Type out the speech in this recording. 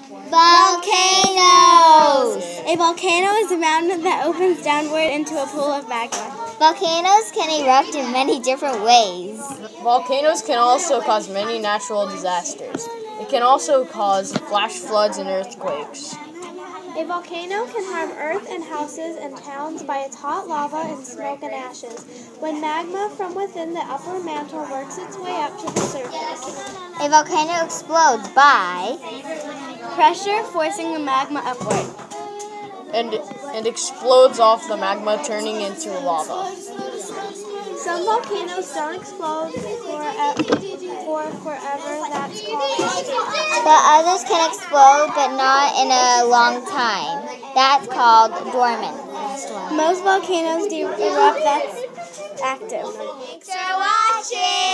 Volcanoes! A volcano is a mountain that opens downward into a pool of magma. Volcanoes can erupt in many different ways. Volcanoes can also cause many natural disasters. It can also cause flash floods and earthquakes. A volcano can harm earth and houses and towns by its hot lava and smoke and ashes, when magma from within the upper mantle works its way up to the surface. A volcano explodes by Pressure forcing the magma upward. And explodes off the magma, turning into lava. Some volcanoes don't explode for forever, that's called extinct. but others can explode but not in a long time. That's called dormant. Most volcanoes do erupt, that's active. Thanks for watching!